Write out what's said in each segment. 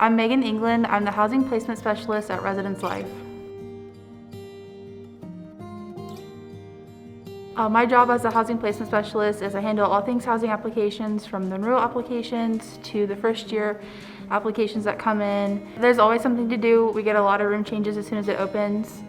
I'm Megan England. I'm the Housing Placement Specialist at Residence Life. My job as a Housing Placement Specialist is I handle all things housing applications, from the renewal applications to the first year applications that come in. There's always something to do. We get a lot of room changes as soon as it opens.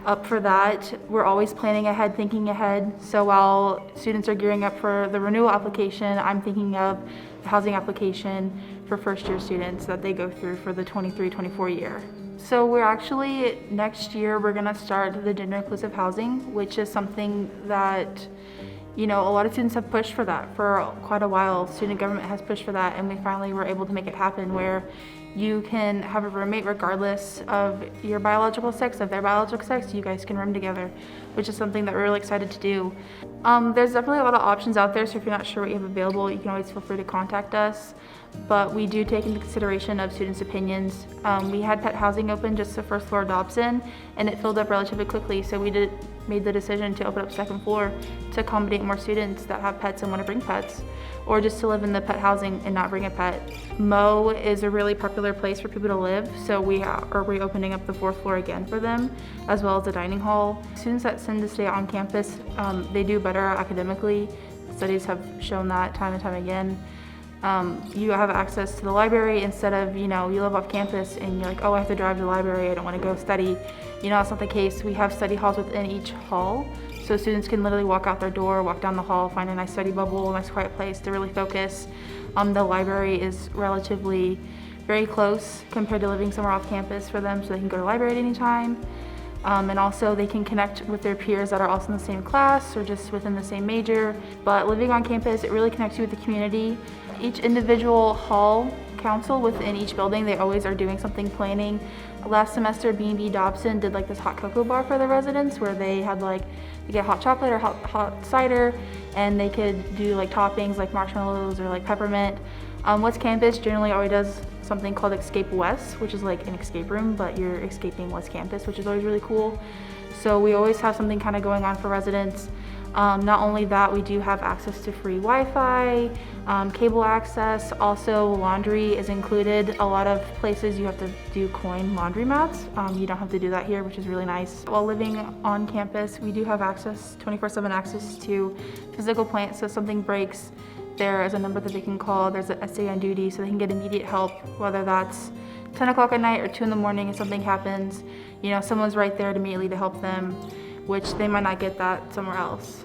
Up for that, we're always planning ahead, thinking ahead. So while students are gearing up for the renewal application, I'm thinking of the housing application for first year students that they go through for the 23-24 year. So we're actually, next year, we're gonna start the gender inclusive housing, which is something that, a lot of students have pushed for that for quite a while. Student government has pushed for that, and we finally were able to make it happen where you can have a roommate regardless of your biological sex. If they're biological sex, you guys can room together, which is something that we're really excited to do. There's definitely a lot of options out there, so if you're not sure what you have available, you can always feel free to contact us. But we do take into consideration of students' opinions. We had pet housing open just the first floor of Dobson, and it filled up relatively quickly, so we made the decision to open up second floor to accommodate more students that have pets and want to bring pets, or just to live in the pet housing and not bring a pet. Mo is a really popular place for people to live, so we are reopening up the fourth floor again for them, as well as the dining hall. Students that tend to stay on campus, they do better academically. Studies have shown that time and time again. You have access to the library instead of, you live off campus and you're like, oh, I have to drive to the library, I don't want to go study. That's not the case. We have study halls within each hall, so students can literally walk out their door, walk down the hall, find a nice study bubble, a nice quiet place to really focus. The library is relatively very close compared to living somewhere off campus for them, so they can go to the library at any time. And also they can connect with their peers that are also in the same class or just within the same major. But living on campus, it really connects you with the community. Each individual hall council within each building, they always are doing something, planning. Last semester, B&B Dobson did this hot cocoa bar for the residents where they had they get hot chocolate or hot cider, and they could do toppings like marshmallows or peppermint. West Campus generally always does something called Escape West, which is like an escape room, but you're escaping West Campus, which is always really cool. So we always have something kind of going on for residents. Not only that, we do have access to free Wi-Fi, cable access. Also, laundry is included. A lot of places you have to do coin laundry mats. You don't have to do that here, which is really nice. While living on campus, we do have access, 24/7 access to physical plants. So if something breaks, there is a number that they can call. There's an SA on duty, so they can get immediate help, whether that's 10 o'clock at night or 2 in the morning if something happens. Someone's right there immediately to help them, which they might not get that somewhere else.